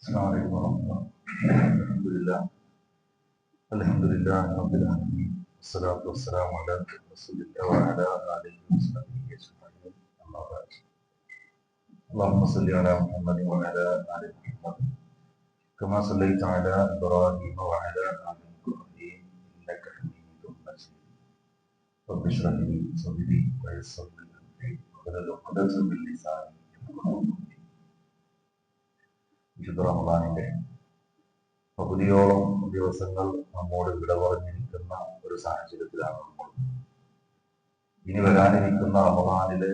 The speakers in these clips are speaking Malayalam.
السلام عليكم ورحمة الله. الحمد لله رب العالمين والصلاة والسلام على رسول الله وعلى آله وصحبه أجمعين أما بعد. اللهم صل على محمد وعلى آل محمد كما صليت على إبراهيم وعلى آل إبراهيم إنك حميد مجيد. رب اشرح لي صدري ويسر لي أمري واحلل عقدة من لساني يفقهوا قولي. വിശുദ്ധ റമദാനിന്റെ പകുതിയോളം ദിവസങ്ങൾ നമ്മോട് വിട പറഞ്ഞിരിക്കുന്ന ഒരു സാഹചര്യത്തിലാണ് നമ്മൾ. ഇനി വരാനിരിക്കുന്ന റമദാനിലെ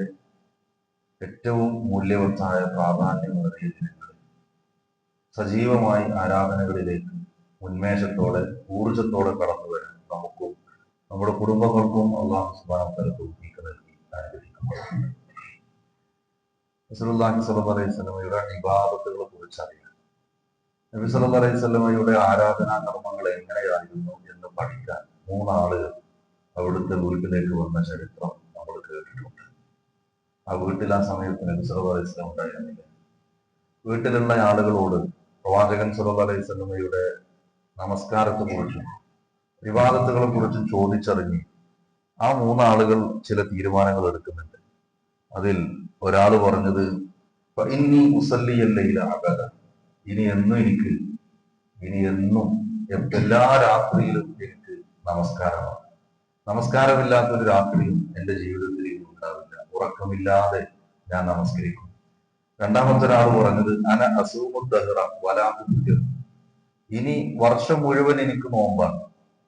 ഏറ്റവും മൂല്യവത്തായ പ്രാധാന്യമേറിയ ദിനങ്ങളിൽ സജീവമായി ആരാധനകളിലേക്ക് ഉന്മേഷത്തോടെ ഊർജത്തോടെ കടന്നു വരാൻ നമുക്കും നമ്മുടെ കുടുംബങ്ങൾക്കും അല്ലാഹു സുബ്ഹാനഹു വ തആല തൗഫീഖ് നൽകി അനുഗ്രഹിക്കുമാറാകട്ടെ. റസൂലുള്ളാഹി സ്വല്ലല്ലാഹു അലൈഹി വസല്ലമയുടെ ഇബാദത്തുകളെ കുറിച്ച് അറിയാം. നബി സല്ലല്ലാഹു അലൈഹി വസല്ലമയുടെ ആരാധനാ കർമ്മങ്ങൾ എങ്ങനെയായിരുന്നു എന്ന് പഠിക്കാൻ മൂന്നാളുകൾ അവിടുത്തെ വീട്ടിലേക്ക് വന്ന ചരിത്രം നമ്മൾ കേട്ടിട്ടുണ്ട്. ആ വീട്ടിൽ ആ സമയത്ത് നബി സല്ലല്ലാഹു അലൈഹി വസല്ലം ഉണ്ടായിരുന്നില്ല. വീട്ടിലുള്ള ആളുകളോട് പ്രവാചകൻ സല്ലല്ലാഹു അലൈഹി വസല്ലമയുടെ നമസ്കാരത്തെ കുറിച്ചും വിവാദത്തുകളെ കുറിച്ചും ചോദിച്ചറിഞ്ഞ് ആ മൂന്നാളുകൾ ചില തീരുമാനങ്ങൾ എടുക്കുന്നുണ്ട്. അതിൽ ഒരാൾ പറഞ്ഞത് ഇന്നി ഉസല്ലിയല്ലയില അബദ, ഇനി എന്നും എല്ലാ രാത്രിയിലും എനിക്ക് നമസ്കാരമാണ്. നമസ്കാരമില്ലാത്തൊരു രാത്രിയും എൻ്റെ ജീവിതത്തിൽ ഇനി ഉണ്ടാവില്ല. ഉറക്കമില്ലാതെ ഞാൻ നമസ്കരിക്കും. രണ്ടാമത്തെ ഒരാൾ പറഞ്ഞത് അന അസൂമുദ്ദഹ്റ വലാ ഉഫ്തിർ, ഇനി വർഷം മുഴുവൻ എനിക്ക് നോമ്പാണ്.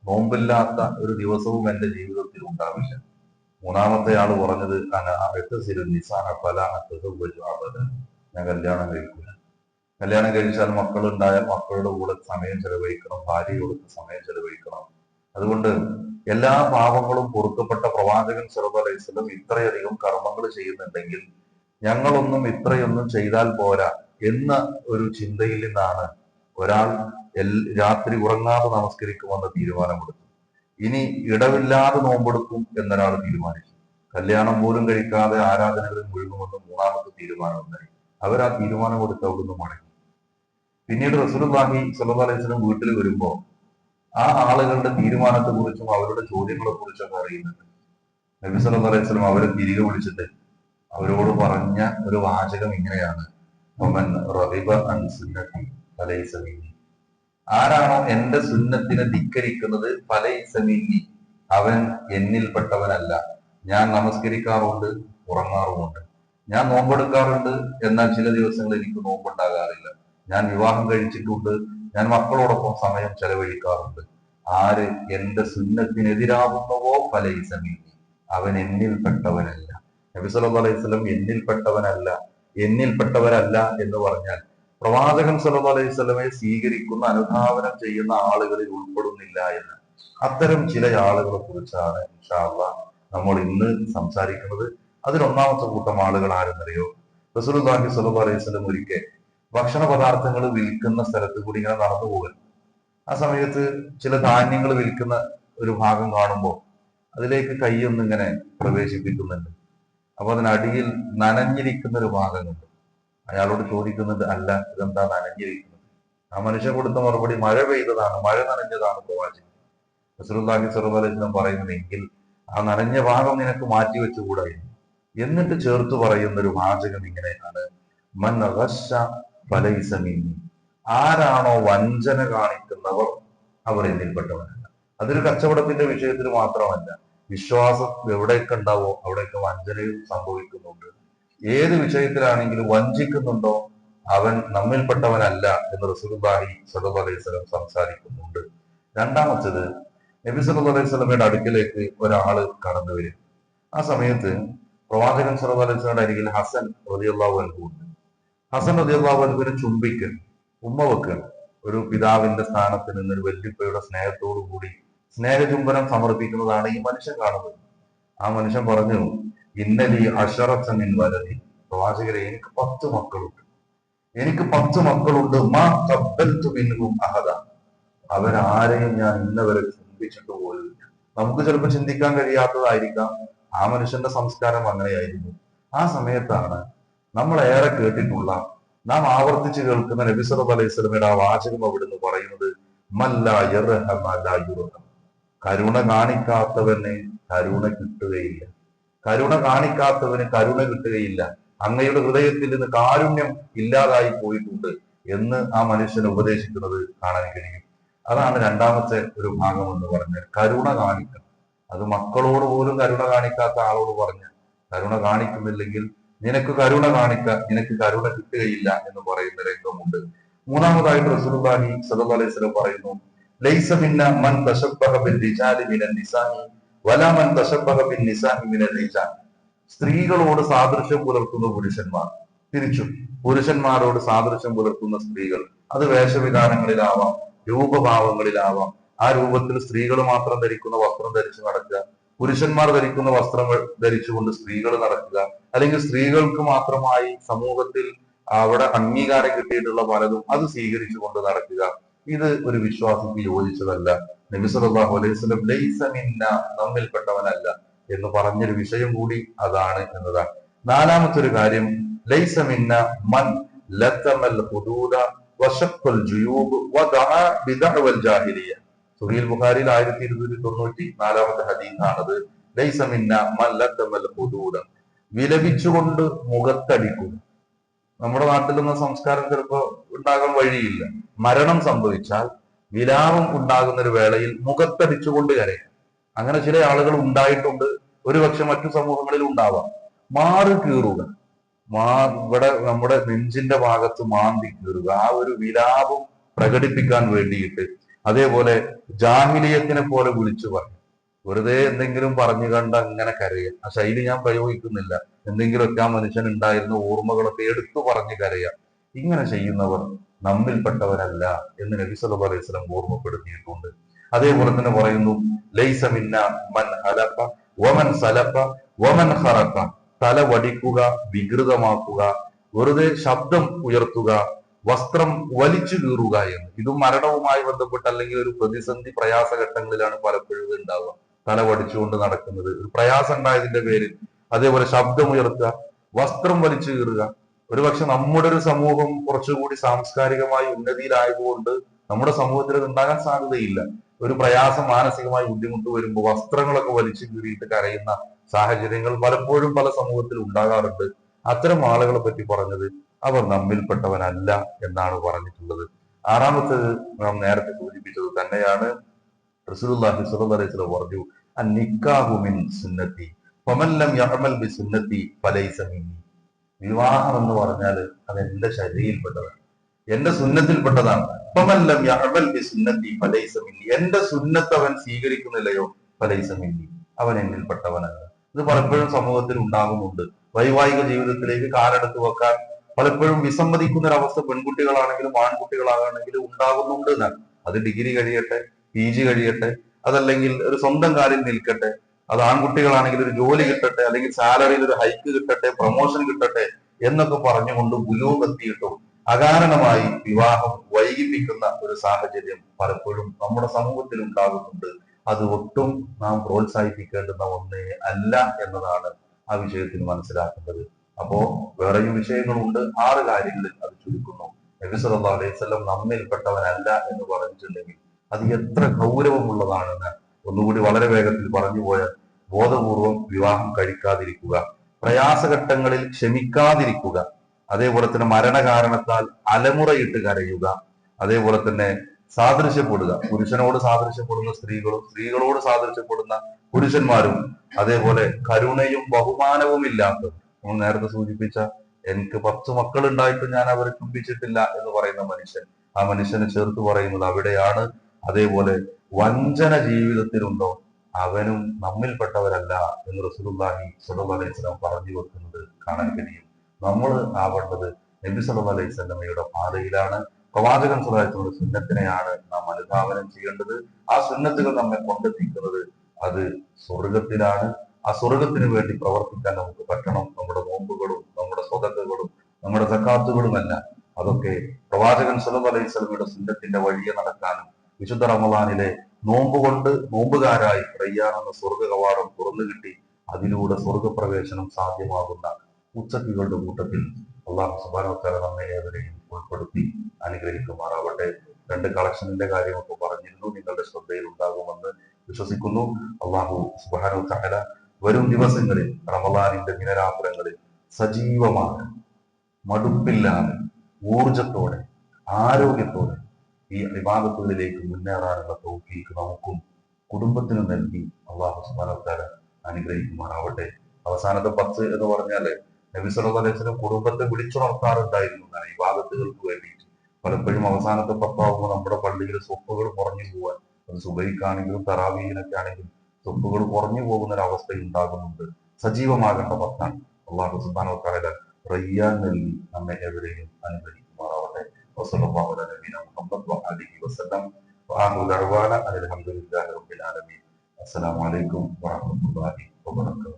നോമ്പില്ലാത്ത ഒരു ദിവസവും എൻ്റെ ജീവിതത്തിൽ ഉണ്ടാവില്ല. മൂന്നാമത്തെ ആള് പറഞ്ഞത് ഞാൻ കല്യാണം കഴിക്കില്ല. കല്യാണം കഴിച്ചാൽ മക്കളുണ്ടായാൽ മക്കളുടെ കൂടെ സമയം ചെലവഴിക്കണം, ഭാര്യയോട് സമയം ചെലവഴിക്കണം. അതുകൊണ്ട് എല്ലാ പാപങ്ങളും പൊറുക്കപ്പെട്ട പ്രവാചകൻ സല്ലല്ലാഹു അലൈഹി വസല്ലം ഇത്രയധികം കർമ്മങ്ങൾ ചെയ്യുന്നുണ്ടെങ്കിൽ ഞങ്ങളൊന്നും ഇത്രയൊന്നും ചെയ്താൽ പോരാ എന്ന ഒരു ചിന്തയിൽ നിന്നാണ് ഒരാൾ രാത്രി ഉറങ്ങാതെ നമസ്കരിക്കുമെന്ന് തീരുമാനമെടുത്തു. ഇനി ഇടവില്ലാതെ നോമ്പെടുക്കും എന്നൊരാൾ തീരുമാനിച്ചു. കല്യാണം പോലും കഴിക്കാതെ ആരാധനകളിൽ മുഴുകുമെന്ന് മൂന്നാമത്തെ തീരുമാനമുണ്ടായി. അവർ ആ തീരുമാനം എടുത്ത് അവിടുന്ന് മടങ്ങി. പിന്നീട് റസൂലുള്ളാഹി സ്വല്ലല്ലാഹു അലൈഹി വസല്ലം വീട്ടിൽ വരുമ്പോൾ ആ ആളുകളുടെ തീരുമാനത്തെ കുറിച്ചും അവരുടെ ചോദ്യങ്ങളെ കുറിച്ചൊക്കെ അറിയുന്നുണ്ട്. നബി സല്ലല്ലാഹു അലൈഹി വസല്ലം അവരെ തിരികെ വിളിച്ചിട്ട് അവരോട് പറഞ്ഞ ഒരു വാചകം ഇങ്ങനെയാണ്: ആരാണോ എന്റെ സുന്നത്തിനെ ധിക്കരിക്കുന്നത് ഫലൈസ മിന്നി, അവൻ എന്നിൽപ്പെട്ടവനല്ല. ഞാൻ നമസ്കരിക്കാറുണ്ട്, ഉറങ്ങാറുമുണ്ട്, ഞാൻ നോമ്പെടുക്കാറുണ്ട്, എന്നാൽ ചില ദിവസങ്ങൾ എനിക്ക് നോമ്പുണ്ടാകാറില്ല. ഞാൻ വിവാഹം കഴിച്ചിട്ടുണ്ട്, ഞാൻ മക്കളോടൊപ്പം സമയം ചെലവഴിക്കാറുണ്ട്. ആര് എന്റെ സുന്നത്തിനെതിരാകുന്നുവോ ഫലൈസ മിന്നി, അവൻ എന്നിൽപ്പെട്ടവനല്ല. നബി സല്ലല്ലാഹു അലൈഹി വസല്ലം എന്നിൽപ്പെട്ടവരല്ല എന്ന് പറഞ്ഞാൽ പ്രവാചകൻ സല്ലല്ലാഹു അലൈഹി വസല്ലമയെ സ്വീകരിക്കുന്ന അനുധാവനം ചെയ്യുന്ന ആളുകളിൽ ഉൾപ്പെടുന്നില്ല എന്ന്. അത്തരം ചില ആളുകളെ കുറിച്ചാണ് ഇൻഷാ അല്ലാഹ് നമ്മൾ ഇന്ന് സംസാരിക്കുന്നത്. അതിലൊന്നാമത്തെ കൂട്ടം ആളുകൾ ആരെന്നറിയോ? റസൂലുള്ളാഹി സ്വല്ലല്ലാഹു അലൈഹി വസല്ലം ഒരിക്കൽ ഭക്ഷണ പദാർത്ഥങ്ങൾ വിൽക്കുന്ന സ്ഥലത്ത് കൂടി ഇങ്ങനെ നടന്നു പോകും. ആ സമയത്ത് ചില ധാന്യങ്ങൾ വിൽക്കുന്ന ഒരു ഭാഗം കാണുമ്പോൾ അതിലേക്ക് കൈയൊന്നിങ്ങനെ പ്രവേശിപ്പിക്കുന്നുണ്ട്. അപ്പൊ അതിനടിയിൽ നനഞ്ഞിരിക്കുന്ന ഒരു ഭാഗമുണ്ട്. അയാളോട് ചോദിക്കുന്നുണ്ട്, അല്ല ഇതെന്താ നനഞ്ഞിരിക്കുന്നത്? ആ മനുഷ്യൻ കൊടുത്ത മറുപടി മഴ പെയ്തതാണ്, മഴ നനഞ്ഞതാണ് പ്രവാചകൻ. റസൂലുള്ളാഹി സ്വല്ലല്ലാഹു അലൈഹി വസല്ലം പറയുന്നതെങ്കിൽ ആ നനഞ്ഞ ഭാഗം നിനക്ക് മാറ്റി വെച്ചുകൂടായിരുന്നു. എന്നിട്ട് ചേർത്ത് പറയുന്ന ഒരു വാചകം ഇങ്ങനെയാണ്: മൻ ഗശ്ശ ഫലൈസ മിന്നി, ആരാണോ വഞ്ചന കാണിക്കുന്നവർ അവർ എന്നിൽപ്പെട്ടവരല്ല. അതൊരു കച്ചവടത്തിന്റെ വിഷയത്തിൽ മാത്രമല്ല, വിശ്വാസം എവിടെയൊക്കെ ഉണ്ടാവോ അവിടെയൊക്കെ വഞ്ചനയും സംഭവിക്കുന്നുണ്ട്. ഏത് വിഷയത്തിലാണെങ്കിലും വഞ്ചിക്കുന്നുണ്ടോ അവൻ നമ്മിൽപ്പെട്ടവനല്ല എന്ന് റസൂലുള്ളാഹി സ്വല്ലല്ലാഹു അലൈഹി വസല്ലം സംസാരിക്കുന്നുണ്ട്. രണ്ടാമത്തേത്, നബി സല്ലല്ലാഹു അലൈഹി വസല്ലമയുടെ അടുക്കിലേക്ക് ഒരാള് കടന്നു വരും. ആ സമയത്ത് പ്രവാചകൻ സല്ലല്ലാഹു അലൈഹി വസല്ലമയുടെ അരികിൽ ഹസൻ റളിയല്ലാഹു അൻഹു ഉണ്ട്. ഹസൻ റളിയല്ലാഹു അൻഹുവിനെ ചുംബിക്കൽ, ഉമ്മ വെക്കൽ, ഒരു പിതാവിന്റെ സ്ഥാനത്ത് നിന്ന് ഒരു വല്യപ്പയുടെ സ്നേഹത്തോടു കൂടി സ്നേഹചുംബനം സമർപ്പിക്കുന്നതാണ് ഈ മനുഷ്യൻ കാണുന്നത്. ആ മനുഷ്യൻ പറഞ്ഞു, ഇന്നലി അശറത്ത മിൻ വലദി, പ്രവാചകരെ എനിക്ക് 10 മക്കളുണ്ട്, മാ ഖബ്ബൽതു മിൻഹും അഹദ, അവരാരെയും ഞാൻ ഇന്നവരെ ചുംബിച്ചിട്ട് പോലുമില്ല. നമുക്ക് ചിലപ്പോൾ ചിന്തിക്കാൻ കഴിയാത്തതായിരിക്കാം, ആ മനുഷ്യന്റെ സംസ്കാരം അങ്ങനെയായിരുന്നു. ആ സമയത്താണ് നമ്മൾ ഏറെ കേട്ടിട്ടുള്ള നാം ആവർത്തിച്ച് കേൾക്കുന്ന നബി സല്ലല്ലാഹു അലൈഹി വസല്ലമയുടെ ആ വാചകം അവിടുന്ന് പറയുന്നത് മല്ലാ യർഹം അലാ യുർഹം. കരുണ കാണിക്കാത്തവന് കരുണ കിട്ടുകയില്ല. കരുണ കാണിക്കാത്തവന് കരുണ കിട്ടുകയില്ല. അങ്ങയുടെ ഹൃദയത്തിൽ നിന്ന് കാരുണ്യം ഇല്ലാതായി പോയിട്ടുണ്ട് എന്ന് ആ മനുഷ്യന് ഉപദേശിക്കുന്നത് കാണാൻ കഴിയും. അതാണ് രണ്ടാമത്തെ ഒരു ഭാഗം എന്ന് പറഞ്ഞാൽ കരുണ കാണിക്കണം. അത് മക്കളോട് പോലും കരുണ കാണിക്കാത്ത ആളോട് പറഞ്ഞ കരുണ കാണിക്കുന്നില്ലെങ്കിൽ നിനക്ക് കരുണ നിനക്ക് കരുണ കിട്ടുകയില്ല എന്ന് പറയുന്ന രംഗമുണ്ട്. മൂന്നാമതായിട്ട് റസൂലുള്ളാഹി സ്വല്ലല്ലാഹു അലൈഹി വസല്ലം പറയുന്നു ലൈസ മിന്ന മൻ തശബ്ബഹ ബിർരിജാലി മിനൻ നിസാഇ വലാ മൻ തശബ്ബഹ ബിന്നിസാഇ മിനർ റിജാൽ. സ്ത്രീകളോട് സാദൃശ്യം പുലർത്തുന്ന പുരുഷന്മാർ, തിരിച്ചും പുരുഷന്മാരോട് സാദൃശ്യം പുലർത്തുന്ന സ്ത്രീകൾ, അത് വേഷവിധാനങ്ങളിലാവാം, രൂപഭാവങ്ങളിലാവാം. ആ രൂപത്തിൽ സ്ത്രീകൾ മാത്രം ധരിക്കുന്ന വസ്ത്രം ധരിച്ചു നടക്കുക, പുരുഷന്മാർ ധരിക്കുന്ന വസ്ത്രങ്ങൾ ധരിച്ചുകൊണ്ട് സ്ത്രീകൾ നടക്കുക, അല്ലെങ്കിൽ സ്ത്രീകൾക്ക് മാത്രമായി സമൂഹത്തിൽ അവിടെ അംഗീകാരം കിട്ടിയിട്ടുള്ള പലതും അത് സ്വീകരിച്ചുകൊണ്ട് നടക്കുക. ഇത് ഒരു വിശ്വാസിക്ക് യോജിച്ചതല്ല. നബി സല്ലല്ലാഹു അലൈഹി വസല്ലം ലൈസ മിന്ന, നമ്മിൽപ്പെട്ടവനല്ല എന്ന് പറഞ്ഞൊരു വിഷയം കൂടി അതാണ് എന്നതാണ്. നാലാമത്തെ ഒരു കാര്യം ലൈസ മിന്ന മൻ ലതമൽ ഹുദൂദ വശഖൽ ജുയൂബ് വദഅ ബിദഅവൽ ജാഹിലിയ്യ. സുഹീൽ ബുഖാരിയിൽ 1294 ഹദീസാണത്. ലൈസ മിന്ന മൻ ലതമൽ ഹുദൂദ, വിലപിച്ചുകൊണ്ട് മുഖത്തടിക്കുക. നമ്മുടെ നാട്ടിലൊന്നും സംസ്കാരം ചിലപ്പോൾ ഉണ്ടാകാൻ വഴിയില്ല. മരണം സംഭവിച്ചാൽ വിലാപം ഉണ്ടാകുന്ന ഒരു വേളയിൽ മുഖത്തടിച്ചുകൊണ്ട് കരയാം. അങ്ങനെ ചില ആളുകൾ ഉണ്ടായിട്ടുണ്ട്, ഒരുപക്ഷെ മറ്റു സമൂഹങ്ങളിൽ ഉണ്ടാവാം. മാറ് കീറുക, ഇവിടെ നമ്മുടെ നെഞ്ചിന്റെ ഭാഗത്ത് മാന്തി കീറുക, ആ ഒരു വിലാപം പ്രകടിപ്പിക്കാൻ വേണ്ടിയിട്ട്. അതേപോലെ ജാഹിലിയത്തിനെ പോലെ വിളിച്ചു പറയും, വെറുതെ എന്തെങ്കിലും പറഞ്ഞു കണ്ട അങ്ങനെ കരയുക. ആ ശൈലി ഞാൻ പ്രയോഗിക്കുന്നില്ല. എന്തെങ്കിലുമൊക്കെ ആ മനുഷ്യൻ ഉണ്ടായിരുന്ന ഓർമ്മകളൊക്കെ എടുത്തു പറഞ്ഞ് കരയുക. ഇങ്ങനെ ചെയ്യുന്നവർ നമ്മിൽപ്പെട്ടവരല്ല എന്ന് നബി സല്ലല്ലാഹു അലൈഹി വസല്ലം ഓർമ്മപ്പെടുത്തിയിട്ടുണ്ട്. അതേപോലെ തന്നെ പറയുന്നു ലൈസ മിന്ന മൻ ഹലഫ വമൻ സലഫ വമൻ ഖറഖ, തല വടിക്കുക, വികൃതമാക്കുക, വെറുതെ ശബ്ദം ഉയർത്തുക, വസ്ത്രം വലിച്ചു കീറുക എന്ന്. ഇതും മരണവുമായി ബന്ധപ്പെട്ട് അല്ലെങ്കിൽ ഒരു പ്രതിസന്ധി പ്രയാസഘട്ടങ്ങളിലാണ് പലപ്പോഴും ഉണ്ടാവുക. തല വടിച്ചുകൊണ്ട് നടക്കുന്നത് ഒരു പ്രയാസം ഉണ്ടായതിന്റെ പേരിൽ. അതേപോലെ ശബ്ദമുയർത്തുക, വസ്ത്രം വലിച്ചു കീറുക. ഒരുപക്ഷെ നമ്മുടെ ഒരു സമൂഹം കുറച്ചുകൂടി സാംസ്കാരികമായി ഉന്നതിയിലായതുകൊണ്ട് നമ്മുടെ സമൂഹത്തിൽ ഇത് ഉണ്ടാകാൻ സാധ്യതയില്ല. ഒരു പ്രയാസം, മാനസികമായി ബുദ്ധിമുട്ട് വരുമ്പോൾ വസ്ത്രങ്ങളൊക്കെ വലിച്ചു കീറിയിട്ട് കരയുന്ന സാഹചര്യങ്ങൾ പലപ്പോഴും പല സമൂഹത്തിൽ ഉണ്ടാകാറുണ്ട്. അത്തരം ആളുകളെ പറ്റി പറഞ്ഞത് അവർ നമ്മിൽപ്പെട്ടവനല്ല എന്നാണ് പറഞ്ഞിട്ടുള്ളത്. ആറാമത്തേത് നാം നേരത്തെ സൂചിപ്പിച്ചത് തന്നെയാണ്. റസൂലുള്ളാഹി സ്വല്ലല്ലാഹു അലൈഹി വസല്ലം പറഞ്ഞു അന്നിക്കാഹു മിൻ സുന്നത്തി ഫമൻ ലം യഅമൽ ബിസുന്നത്തി ഫലൈസ മിന്നി. വിവാഹം എന്ന് പറഞ്ഞാൽ അത് എന്റെ ശരീരത്തിൽപ്പെട്ടതാണ്, എന്റെ സുന്നത്തിൽപ്പെട്ടതാണ്. ഫമൻ ലം യഅമൽ ബിസുന്നത്തി ഫലൈസ മിന്നി, എന്റെ സുന്നത്ത് അവൻ സ്വീകരിക്കുന്നില്ലയോ ഫലൈസ മിന്നി, അവൻ എന്നിൽപ്പെട്ടവനല്ല. ഇത് പലപ്പോഴും സമൂഹത്തിൽ ഉണ്ടാകുന്നുണ്ട്. വൈവാഹിക ജീവിതത്തിലേക്ക് കാലെടുത്ത് വെക്കാൻ പലപ്പോഴും വിസമ്മതിക്കുന്ന ഒരവസ്ഥ പെൺകുട്ടികളാണെങ്കിലും ആൺകുട്ടികളാണെങ്കിലും ഉണ്ടാകുന്നുണ്ട് എന്നാണ്. അത് ഡിഗ്രി കഴിയട്ടെ, PG കഴിയട്ടെ, അതല്ലെങ്കിൽ ഒരു സ്വന്തം കാലിൽ നിൽക്കട്ടെ, അത് ആൺകുട്ടികളാണെങ്കിൽ ഒരു ജോലി കിട്ടട്ടെ, അല്ലെങ്കിൽ സാലറിയിൽ ഒരു ഹൈക്ക് കിട്ടട്ടെ, പ്രൊമോഷൻ കിട്ടട്ടെ എന്നൊക്കെ പറഞ്ഞുകൊണ്ട് ബുലൂഗെത്തിയിട്ടും അകാരണമായി വിവാഹം വൈകിപ്പിക്കുന്ന ഒരു സാഹചര്യം പലപ്പോഴും നമ്മുടെ സമൂഹത്തിൽ ഉണ്ടാകുന്നുണ്ട്. അത് ഒട്ടും നാം പ്രോത്സാഹിപ്പിക്കേണ്ടുന്ന ഒന്നേ അല്ല എന്നതാണ് ആ വിഷയത്തിൽ മനസ്സിലാക്കേണ്ടത്. അപ്പോ വേറെയും വിഷയങ്ങളുണ്ട്. 6 കാര്യങ്ങളിൽ അത് ചുരുക്കുന്നു. നബി സല്ലല്ലാഹു അലൈഹി വസല്ലം നമ്മിൽപ്പെട്ടവനല്ല എന്ന് പറഞ്ഞിട്ടുണ്ടെങ്കിൽ അത് എത്ര ഗൗരവമുള്ളതാണെന്ന് ഒന്നുകൂടി വളരെ വേഗത്തിൽ പറഞ്ഞു പോയാൽ, ബോധപൂർവം വിവാഹം കഴിക്കാതിരിക്കുക, പ്രയാസഘട്ടങ്ങളിൽ ക്ഷമിക്കാതിരിക്കുക, അതേപോലെ തന്നെ മരണകാരണത്താൽ അലമുറയിട്ട് കരയുക, അതേപോലെ തന്നെ സാദൃശ്യപ്പെടുക, പുരുഷനോട് സാദൃശ്യപ്പെടുന്ന സ്ത്രീകളും സ്ത്രീകളോട് സാദൃശ്യപ്പെടുന്ന പുരുഷന്മാരും, അതേപോലെ കരുണയും ബഹുമാനവും ഇല്ലാത്തത്. നമ്മൾ നേരത്തെ സൂചിപ്പിച്ച എനിക്ക് 10 മക്കൾ ഉണ്ടായിട്ടും ഞാൻ അവരെ ചുംബിച്ചിട്ടില്ല എന്ന് പറയുന്ന മനുഷ്യൻ, ആ മനുഷ്യനെ ചേർത്ത് പറയുന്നത് അവിടെയാണ്. അതേപോലെ വഞ്ചന ജീവിതത്തിലുണ്ടോ, അവനും നമ്മിൽപ്പെട്ടവരല്ല എന്ന് റസൂലുള്ളാഹി സ്വല്ലല്ലാഹു അലൈഹി വസല്ലം പറഞ്ഞു വെക്കുന്നത് കാണാൻ കഴിയും. നമ്മൾ ആവേണ്ടത് നബി സല്ലല്ലാഹു അലൈഹി വസല്ലമയുടെ പാതയിലാണ്. പ്രവാചകൻ സ്വല്ലല്ലാഹു അലൈഹി വസല്ലമയുടെ സുന്നത്തിനെയാണ് നാം അനുധാവനം ചെയ്യേണ്ടത്. ആ സുന്നത്തുകൾ നമ്മെ കൊണ്ടെത്തിക്കുന്നത് അത് സ്വർഗത്തിലാണ്. ആ സ്വർഗത്തിന് വേണ്ടി പ്രവർത്തിക്കാൻ നമുക്ക് പറ്റണം. നമ്മുടെ നോമ്പുകളും നമ്മുടെ സ്വതക്കകളും നമ്മുടെ സക്കാത്തുകളുമല്ല, അതൊക്കെ പ്രവാചകൻ സ്വല്ലല്ലാഹു അലൈഹി വസല്ലമയുടെ സുന്നത്തിന്റെ വഴിയെ നടക്കാനും വിശുദ്ധ റമളാനിലെ നോമ്പ് കൊണ്ട് നോമ്പുകാരായി റയ്യാൻ എന്ന സ്വർഗ കവാടം തുറന്നു കിട്ടി അതിലൂടെ സ്വർഗപ്രവേശനം സാധ്യമാകുന്ന ഉച്ചത്തികളുടെ കൂട്ടത്തിൽ അള്ളാഹു സുബ്ഹാനഹു വ തആല നമ്മെ ഏവരെയും ഉൾപ്പെടുത്തി അനുഗ്രഹിക്കുമാറാവട്ടെ. 2 കളക്ഷനിന്റെ കാര്യമൊക്കെ പറഞ്ഞിരുന്നു, നിങ്ങളുടെ ശ്രദ്ധയിൽ ഉണ്ടാകുമെന്ന് വിശ്വസിക്കുന്നു. അള്ളാഹു സുബ്ഹാനഹു വ തആല വരും ദിവസങ്ങളിൽ റമളാനിന്റെ ദിനരാത്രങ്ങളിൽ സജീവമാണ്, മടുപ്പില്ലാതെ, ഊർജത്തോടെ, ആരോഗ്യത്തോടെ ഈ ഇബാദത്തുകളിലേക്ക് മുന്നേറാനുള്ള തൗഫീഖ് നമുക്കും കുടുംബത്തിനും നൽകി അള്ളാഹു സുബ്ഹാനഹു വ തആല അനുഗ്രഹിക്കുമാറാവട്ടെ. അവസാനത്തെ 10 എന്ന് പറഞ്ഞാല് നബി സല്ലല്ലാഹു അലൈഹി വസല്ലം കുടുംബത്തെ വിളിച്ചുണർത്താറുണ്ടായിരുന്നു ഇബാദത്തുകൾക്ക് വേണ്ടിയിട്ട്. പലപ്പോഴും അവസാനത്തെ 10 ആകുമ്പോൾ നമ്മുടെ പള്ളിയിലെ സ്വപ്പുകൾ കുറഞ്ഞു പോവാൻ, അത് സുബഹിക്കാണെങ്കിലും തറാവീഹിനൊക്കെ ആണെങ്കിലും സ്വപ്പുകൾ കുറഞ്ഞു പോകുന്ന ഒരു അവസ്ഥ ഉണ്ടാകുന്നുണ്ട്. സജീവമാകേണ്ട 10 അള്ളാഹു സുബ്ഹാനഹു വ തആല റയ്യാൻ നൽകി നമ്മെ ഏവരെയും അനുഗ്രഹിക്കുമാറാവട്ടെ. വസല്ലല്ലാഹു അലാ നബിയിന മുഹമ്മദ് വഅലിഹി വസല്ലം വആഖിറു ദഅ്വാനാ അൽഹംദുലില്ലാഹി റബ്ബിൽ ആലമീൻ. അസ്സലാമു അലൈക്കും വറഹ്മത്തുള്ളാഹി വബറകാതുഹു.